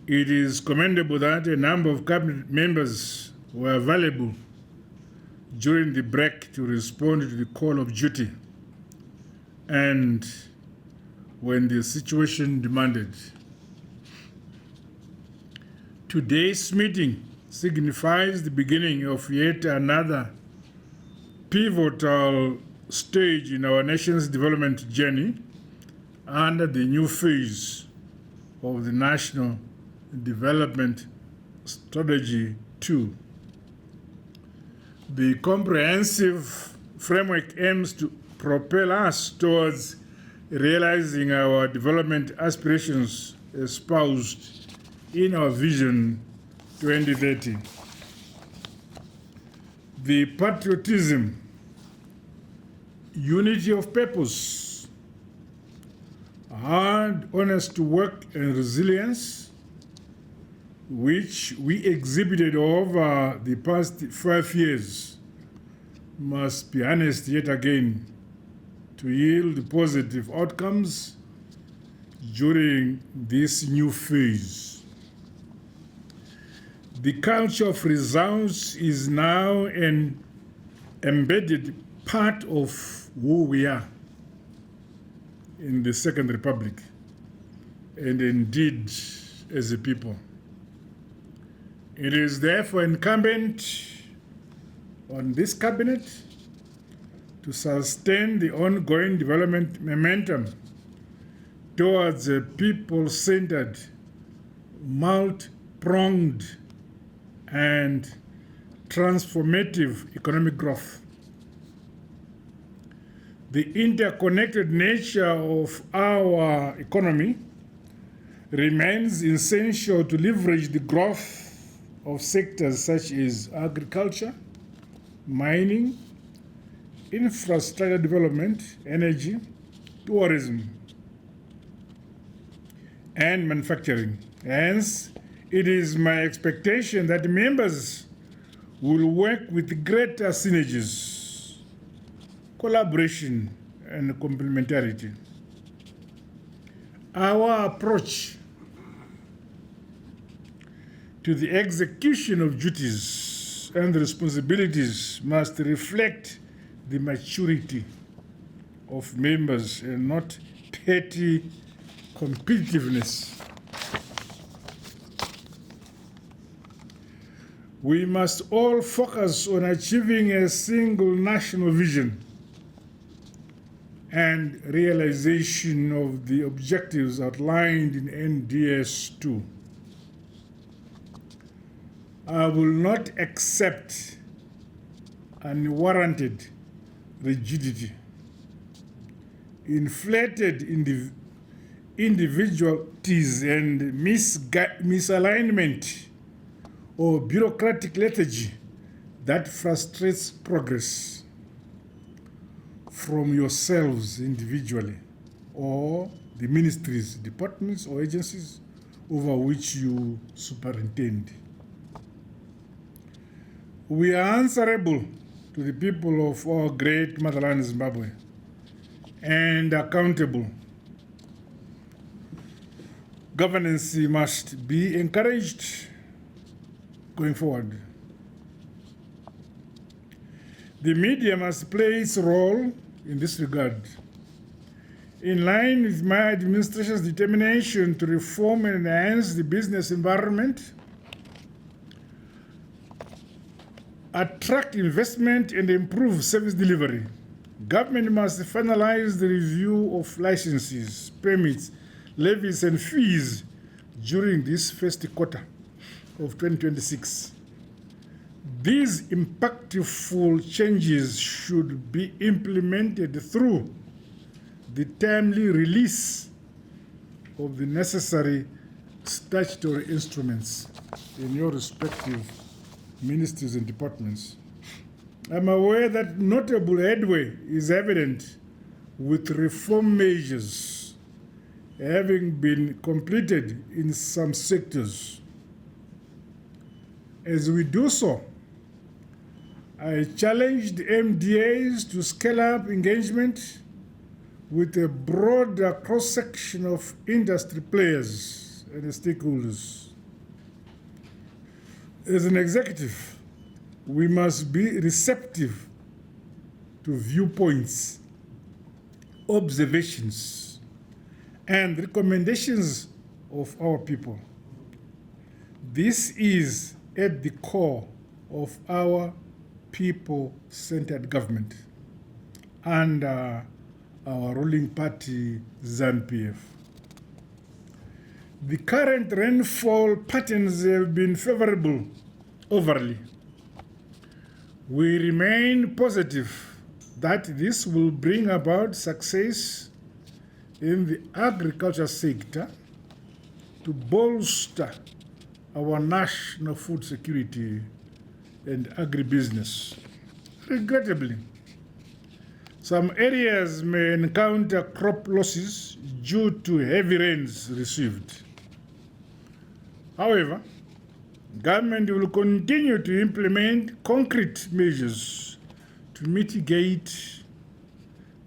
It is commendable that a number of cabinet members were available during the break to respond to the call of duty and when the situation demanded. Today's meeting signifies the beginning of yet another pivotal stage in our nation's development journey under the new phase of the National Development Strategy 2. The comprehensive framework aims to propel us towards realizing our development aspirations espoused in our Vision 2030. The patriotism, unity of purpose, hard, honest work, and resilience, which we exhibited over the past 5 years, must be harnessed yet again to yield positive outcomes during this new phase. The culture of results is now an embedded part of who we are in the Second Republic, and indeed as a people. It is therefore incumbent on this cabinet to sustain the ongoing development momentum towards a people-centered, multi-pronged, and transformative economic growth. The interconnected nature of our economy remains essential to leverage the growth of sectors such as agriculture, mining, infrastructure development, energy, tourism, and manufacturing. Hence, it is my expectation that members will work with greater synergies, collaboration, and complementarity. Our approach to the execution of duties and responsibilities must reflect the maturity of members and not petty competitiveness. We must all focus on achieving a single national vision and realization of the objectives outlined in NDS 2. I will not accept unwarranted rigidity, inflated individualities, and misalignment or bureaucratic lethargy that frustrates progress from yourselves individually or the ministries, departments, or agencies over which you superintend. We are answerable to the people of our great motherland, Zimbabwe, and accountable. Governance must be encouraged going forward. The media must play its role in this regard. In line with my administration's determination to reform and enhance the business environment, attract investment, and improve service delivery, government must finalize the review of licenses, permits, levies, and fees during this first quarter of 2026. These impactful changes should be implemented through the timely release of the necessary statutory instruments in your respective ministries and departments. I'm aware that notable headway is evident with reform measures having been completed in some sectors. As we do so, I challenged MDAs to scale up engagement with a broader cross-section of industry players and stakeholders. As an executive, we must be receptive to viewpoints, observations, and recommendations of our people. This is at the core of our people-centered government under our ruling party, ZANU-PF. The current rainfall patterns have been favorable overall. We remain positive that this will bring about success in the agriculture sector to bolster our national food security and agribusiness. Regrettably, some areas may encounter crop losses due to heavy rains received. However, government will continue to implement concrete measures to mitigate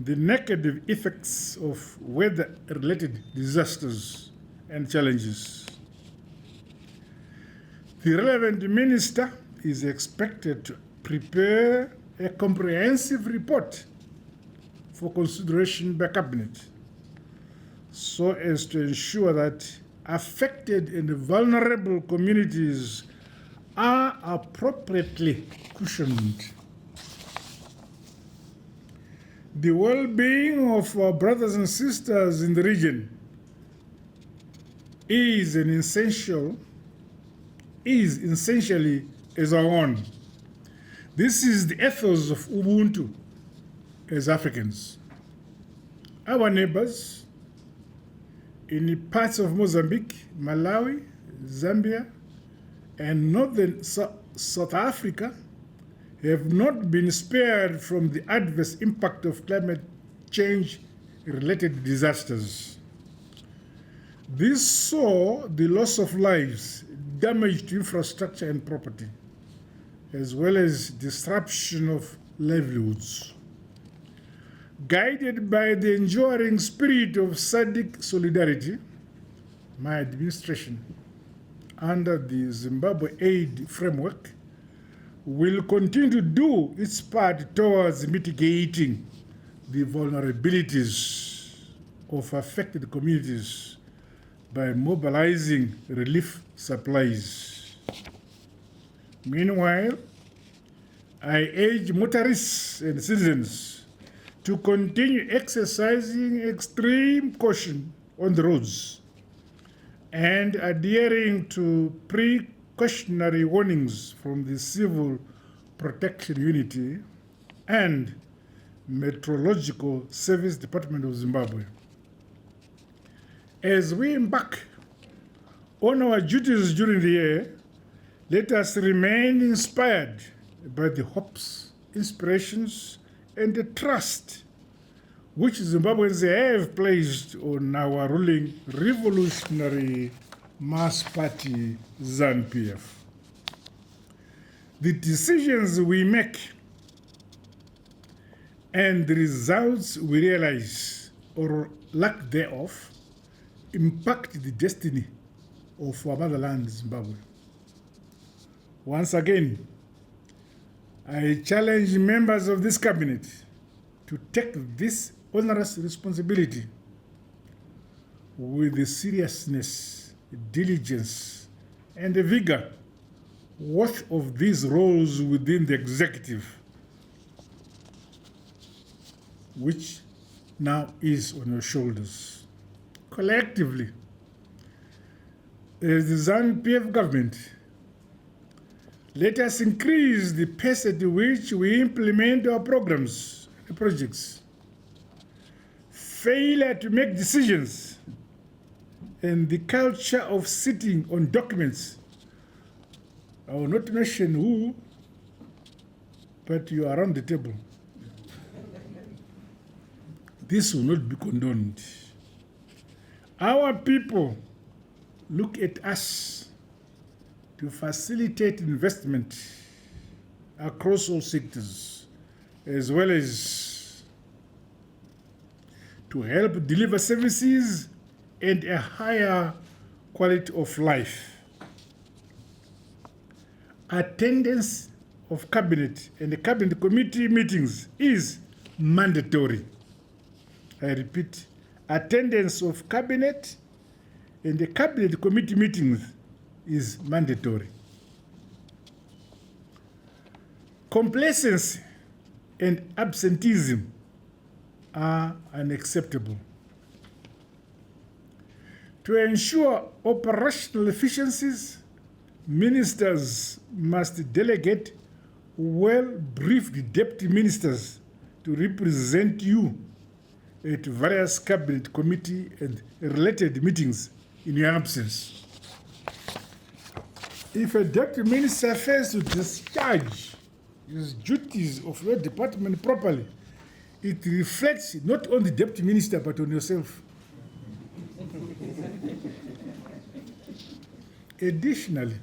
the negative effects of weather-related disasters and challenges. The relevant minister is expected to prepare a comprehensive report for consideration by Cabinet so as to ensure that affected and vulnerable communities are appropriately cushioned. The well-being of our brothers and sisters in the region is essentially as our own. This is the ethos of Ubuntu as Africans. Our neighbors in parts of Mozambique, Malawi, Zambia, and northern South Africa have not been spared from the adverse impact of climate change-related disasters. This saw the loss of lives, damage to infrastructure and property, as well as disruption of livelihoods. Guided by the enduring spirit of SADC solidarity, my administration, under the Zimbabwe Aid Framework, will continue to do its part towards mitigating the vulnerabilities of affected communities by mobilizing relief supplies. Meanwhile, I urge motorists and citizens to continue exercising extreme caution on the roads and adhering to precautionary warnings from the Civil Protection Unity and Meteorological Service Department of Zimbabwe. As we embark on our duties during the year, let us remain inspired by the hopes, inspirations, and the trust which Zimbabweans have placed on our ruling revolutionary mass party, ZANU-PF. The decisions we make and the results we realize, or lack thereof, impact the destiny of our motherland, Zimbabwe. Once again, I challenge members of this cabinet to take this onerous responsibility with the seriousness, diligence, and the vigor worth of these roles within the executive, which now is on your shoulders. Collectively, as the ZANU-PF government, let us increase the pace at which we implement our programs and projects. Failure to make decisions and the culture of sitting on documents, I will not mention who, but you are around the table. This will not be condoned. Our people look at us to facilitate investment across all sectors, as well as to help deliver services and a higher quality of life. attendance of cabinet and the cabinet committee meetings is mandatory. I repeat, attendance of cabinet and the cabinet committee meetings is mandatory. Complacency and absenteeism are unacceptable. To ensure operational efficiencies, ministers must delegate well-briefed deputy ministers to represent you at various cabinet committee and related meetings in your absence. If a deputy minister fails to discharge his duties of your department properly, it reflects not on the deputy minister but on yourself. Additionally,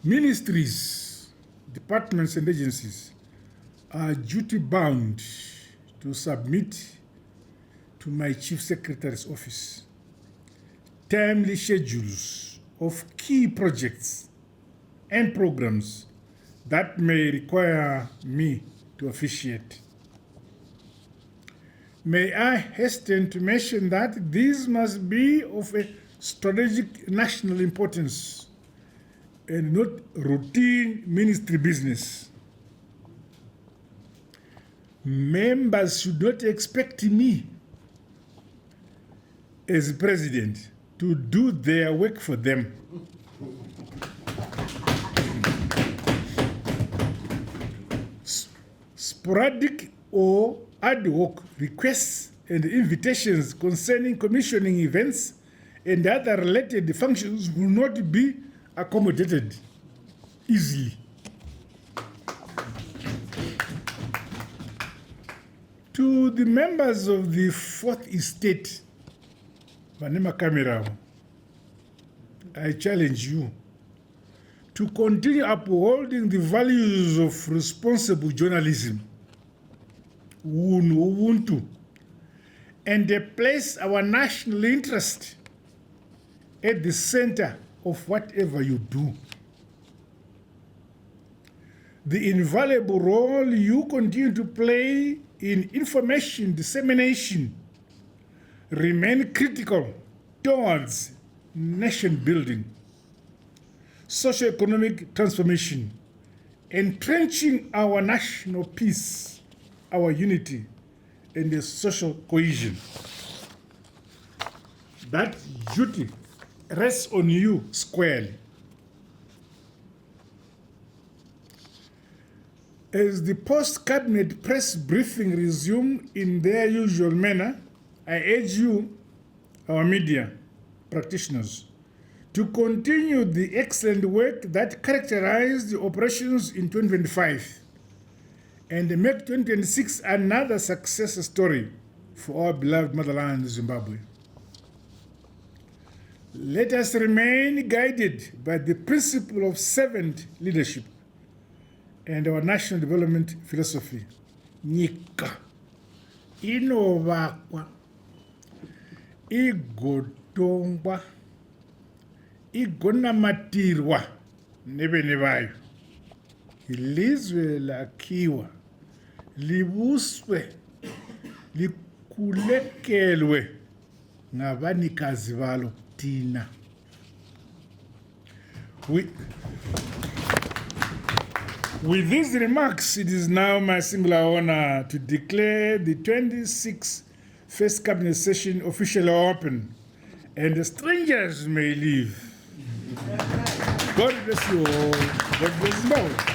ministries, departments, and agencies are duty-bound to submit to my Chief Secretary's office timely schedules of key projects and programs that may require me to officiate. May I hasten to mention that these must be of a strategic national importance and not routine ministry business. Members should not expect me, as president, to do their work for them. Sporadic or ad hoc requests and invitations concerning commissioning events and other related functions will not be accommodated easily. To the members of the Fourth Estate, Vanema Kamera, I challenge you to continue upholding the values of responsible journalism, Ubuntu, and place our national interest at the center of whatever you do. The invaluable role you continue to play in information dissemination remain critical towards nation building, socio-economic transformation, entrenching our national peace, our unity, and the social cohesion. That duty rests on you squarely. As the post-cabinet press briefing resume in their usual manner, I urge you, our media practitioners, to continue the excellent work that characterized the operations in 2025 and make 2026 another success story for our beloved motherland, Zimbabwe. Let us remain guided by the principle of servant leadership and our national development philosophy. Nyika inovakwa, igotongwa, igonamatirwa nevene vayo, ilizwe lakhiwa, libuswe, likulekelwe ngabanikazi balo thina. With these remarks, it is now my singular honor to declare the 26th First Cabinet Session officially open, and the strangers may leave. God bless you all. God bless Zimbabwe.